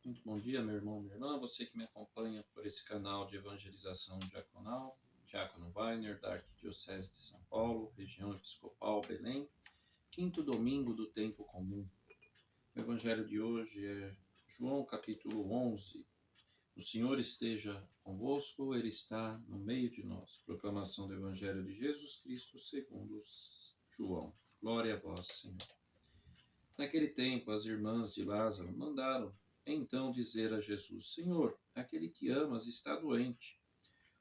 Muito bom dia, meu irmão, minha irmã, você que me acompanha por esse canal de evangelização diaconal, Diácono Wagner, da Arquidiocese de São Paulo, região episcopal Belém, quinto domingo do tempo comum. O evangelho de hoje é João capítulo 11. O Senhor esteja convosco, Ele está no meio de nós. Proclamação do evangelho de Jesus Cristo segundo João. Glória a vós, Senhor. Naquele tempo, as irmãs de Lázaro mandaram então dizer a Jesus: Senhor, aquele que amas está doente.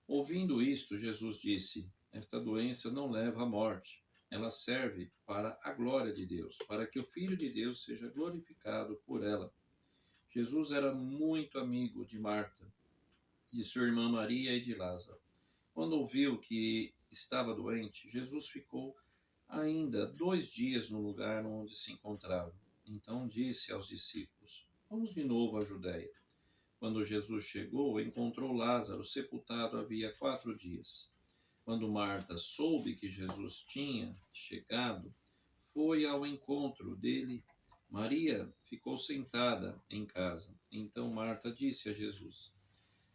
Ouvindo isto, Jesus disse: Esta doença não leva à morte. Ela serve para a glória de Deus, para que o Filho de Deus seja glorificado por ela. Jesus era muito amigo de Marta, de sua irmã Maria e de Lázaro. Quando ouviu que estava doente, Jesus ficou ainda 2 dias no lugar onde se encontrava. Então disse aos discípulos: Vamos de novo à Judéia. Quando Jesus chegou, encontrou Lázaro sepultado havia 4 dias. Quando Marta soube que Jesus tinha chegado, foi ao encontro dele. Maria ficou sentada em casa. Então Marta disse a Jesus: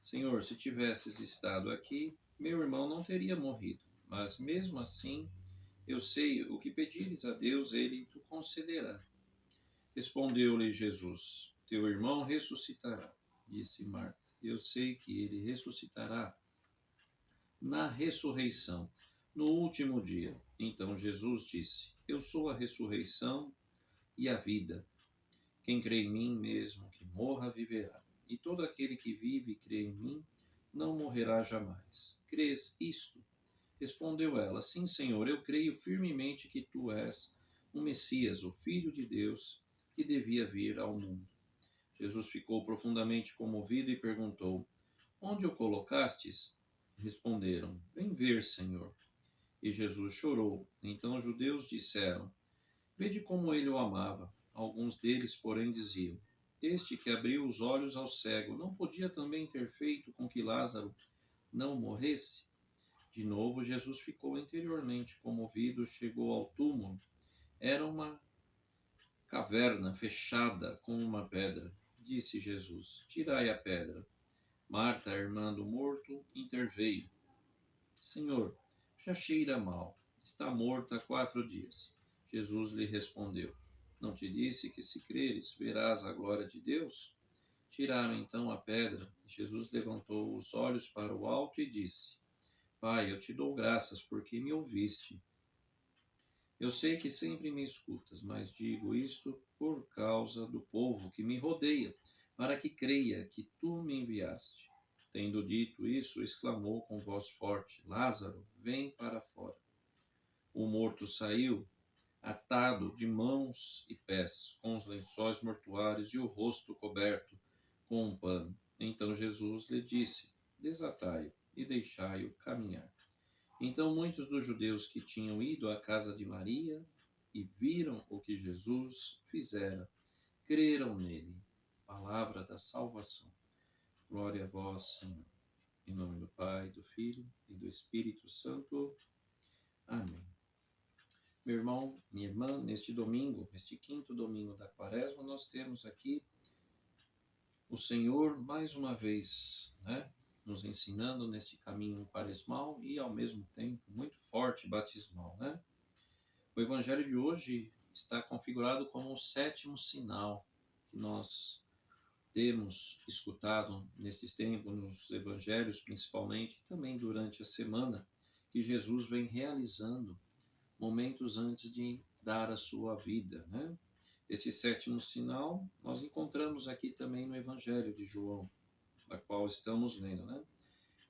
Senhor, se tivesses estado aqui, meu irmão não teria morrido. Mas mesmo assim, eu sei o que pedires a Deus, ele te concederá. Respondeu-lhe Jesus: Teu irmão ressuscitará. Disse Marta: Eu sei que ele ressuscitará na ressurreição, no último dia. Então Jesus disse: Eu sou a ressurreição e a vida. Quem crê em mim, mesmo que morra, viverá. E todo aquele que vive e crê em mim, não morrerá jamais. Crês isto? Respondeu ela: Sim, Senhor, eu creio firmemente que tu és o Messias, o Filho de Deus, que devia vir ao mundo. Jesus ficou profundamente comovido e perguntou: Onde o colocastes? Responderam: Vem ver, Senhor. E Jesus chorou. Então os judeus disseram: Vede como ele o amava. Alguns deles, porém, diziam: Este que abriu os olhos ao cego, não podia também ter feito com que Lázaro não morresse? De novo, Jesus ficou interiormente comovido, chegou ao túmulo. Era uma caverna fechada com uma pedra. Disse Jesus: Tirai a pedra. Marta, a irmã do morto, interveio: Senhor, já cheira mal. Está morto há 4 dias. Jesus lhe respondeu: Não te disse que se creres, verás a glória de Deus? Tiraram então a pedra. Jesus levantou os olhos para o alto e disse: Pai, eu te dou graças porque me ouviste. Eu sei que sempre me escutas, mas digo isto por causa do povo que me rodeia, para que creia que tu me enviaste. Tendo dito isso, exclamou com voz forte: Lázaro, vem para fora. O morto saiu, atado de mãos e pés, com os lençóis mortuários e o rosto coberto com um pano. Então Jesus lhe disse: Desatai-o e deixai-o caminhar. Então muitos dos judeus que tinham ido à casa de Maria e viram o que Jesus fizera, creram nele. Palavra da salvação. Glória a vós, Senhor. Em nome do Pai, do Filho e do Espírito Santo. Amém. Meu irmão, minha irmã, neste domingo, este quinto domingo da Quaresma, nós temos aqui o Senhor mais uma vez, nos ensinando neste caminho quaresmal e ao mesmo tempo muito forte batismal, O evangelho de hoje está configurado como o sétimo sinal que nós temos escutado nesses tempos, nos evangelhos principalmente, e também durante a semana, que Jesus vem realizando momentos antes de dar a sua vida, Este sétimo sinal nós encontramos aqui também no evangelho de João, da qual estamos lendo,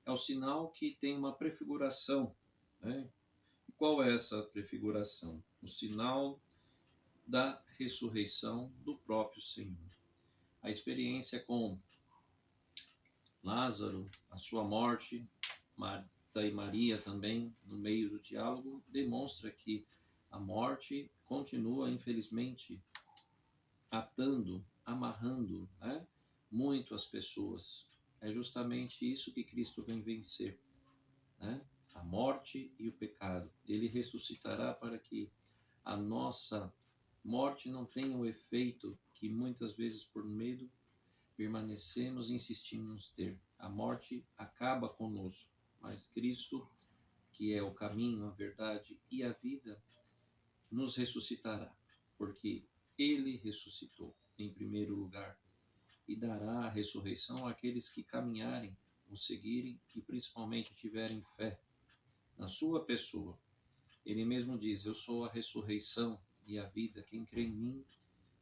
É o sinal que tem uma prefiguração, E qual é essa prefiguração? O sinal da ressurreição do próprio Senhor. A experiência com Lázaro, a sua morte, Marta e Maria também, no meio do diálogo, demonstra que a morte continua, infelizmente, atando, amarrando, muito as pessoas. É justamente isso que Cristo vem vencer, a morte e o pecado. Ele ressuscitará para que a nossa morte não tenha o efeito que muitas vezes por medo permanecemos, insistimos ter. A morte acaba conosco, mas Cristo, que é o caminho, a verdade e a vida, nos ressuscitará, porque Ele ressuscitou em primeiro lugar e dará a ressurreição àqueles que caminharem, o seguirem e principalmente tiverem fé na sua pessoa. Ele mesmo diz: eu sou a ressurreição e a vida, quem crê em mim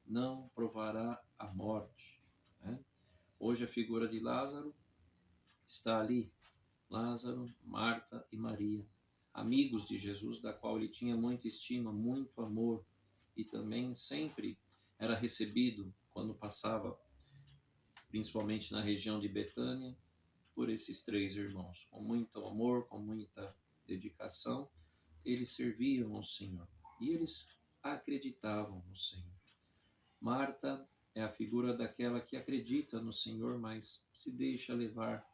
não provará a morte. Né? Hoje a figura de Lázaro está ali. Lázaro, Marta e Maria, amigos de Jesus, da qual ele tinha muita estima, muito amor, e também sempre era recebido quando passava, principalmente na região de Betânia, por esses três irmãos. Com muito amor, com muita dedicação, eles serviam ao Senhor e eles acreditavam no Senhor. Marta é a figura daquela que acredita no Senhor, mas se deixa levar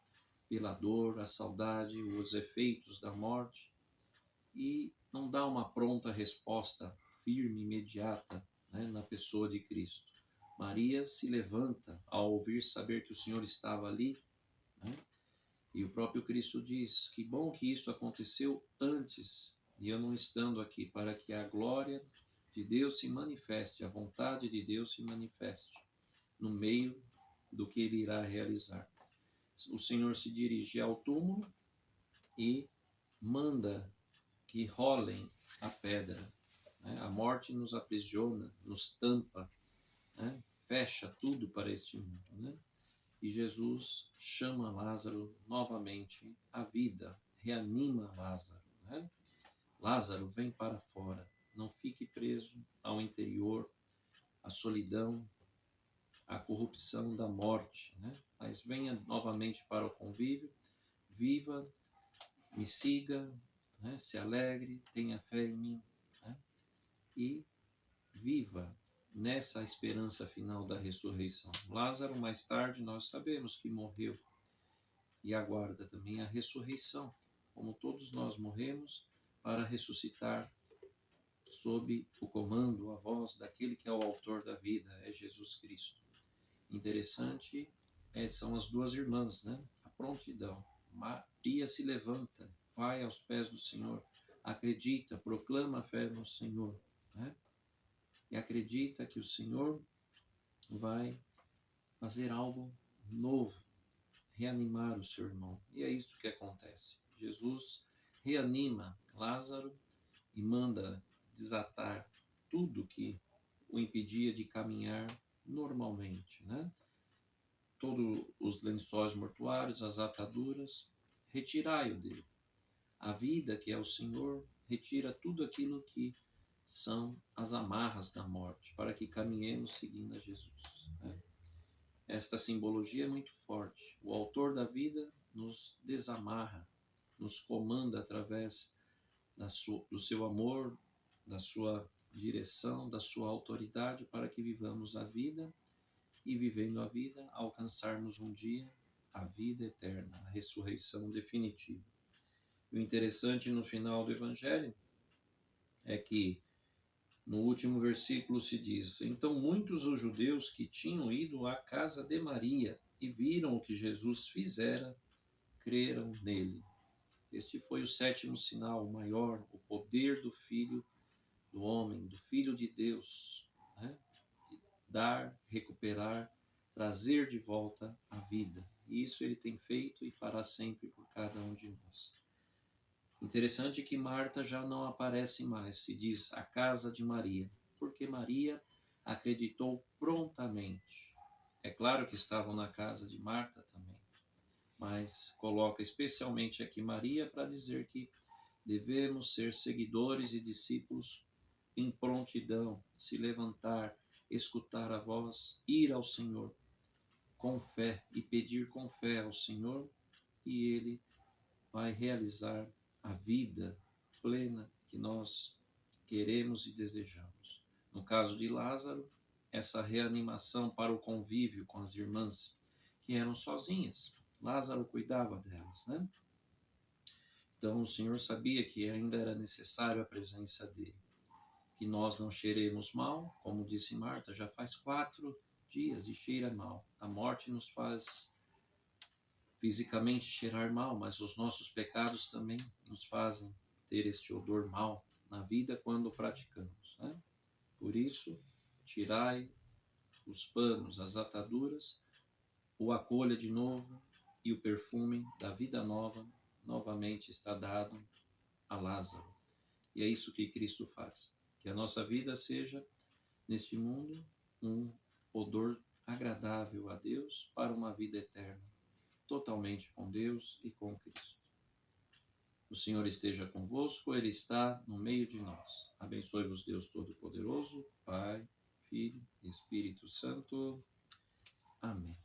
pela dor, a saudade, os efeitos da morte e não dá uma pronta resposta firme, imediata, né, na pessoa de Cristo. Maria se levanta ao ouvir saber que o Senhor estava ali, né, e o próprio Cristo diz: que bom que isto aconteceu antes e eu não estando aqui, para que a glória de Deus se manifeste, a vontade de Deus se manifeste no meio do que ele irá realizar. O Senhor se dirige ao túmulo e manda que rolem a pedra. Né? A morte nos aprisiona, nos tampa, né? Fecha tudo para este mundo. Né? E Jesus chama Lázaro novamente à vida, reanima Lázaro. Né? Lázaro, vem para fora, não fique preso ao interior, à solidão, à corrupção da morte, né? Mas venha novamente para o convívio, viva, me siga, né? Se alegre, tenha fé em mim, né? E viva nessa esperança final da ressurreição. Lázaro, mais tarde, nós sabemos que morreu e aguarda também a ressurreição, como todos nós morremos, para ressuscitar sob o comando, a voz daquele que é o autor da vida, é Jesus Cristo. Interessante são as duas irmãs, né? A prontidão. Maria se levanta, vai aos pés do Senhor, acredita, proclama a fé no Senhor, né? E acredita que o Senhor vai fazer algo novo, reanimar o seu irmão. E é isso que acontece. Jesus reanima Lázaro e manda desatar tudo que o impedia de caminhar normalmente, né? Todos os lençóis mortuários, as ataduras, retirai-o dele. A vida, que é o Senhor, retira tudo aquilo que são as amarras da morte, para que caminhemos seguindo a Jesus. Né? Esta simbologia é muito forte. O autor da vida nos desamarra, nos comanda através do seu amor, da sua direção, da sua autoridade, para que vivamos a vida e, vivendo a vida, alcançarmos um dia a vida eterna, a ressurreição definitiva. O interessante no final do Evangelho é que no último versículo se diz: então muitos os judeus que tinham ido à casa de Maria e viram o que Jesus fizera, creram nele. Este foi o sétimo sinal, o maior, o poder do Filho do homem, do Filho de Deus, né? De dar, recuperar, trazer de volta a vida. E isso ele tem feito e fará sempre por cada um de nós. Interessante que Marta já não aparece mais, se diz a casa de Maria, porque Maria acreditou prontamente. É claro que estavam na casa de Marta também, mas coloca especialmente aqui Maria para dizer que devemos ser seguidores e discípulos em prontidão, se levantar, escutar a voz, ir ao Senhor com fé e pedir com fé ao Senhor, e Ele vai realizar a vida plena que nós queremos e desejamos. No caso de Lázaro, essa reanimação para o convívio com as irmãs que eram sozinhas. Lázaro cuidava delas, né? Então o Senhor sabia que ainda era necessário a presença dele. Que nós não cheiremos mal, como disse Marta, já faz 4 dias e cheira mal. A morte nos faz fisicamente cheirar mal, mas os nossos pecados também nos fazem ter este odor mal na vida quando praticamos, né? Por isso, tirai os panos, as ataduras, o acolha de novo, e o perfume da vida nova novamente está dado a Lázaro. E é isso que Cristo faz. Que a nossa vida seja, neste mundo, um odor agradável a Deus para uma vida eterna, totalmente com Deus e com Cristo. O Senhor esteja convosco, Ele está no meio de nós. Abençoe-vos Deus Todo-Poderoso, Pai, Filho e Espírito Santo. Amém.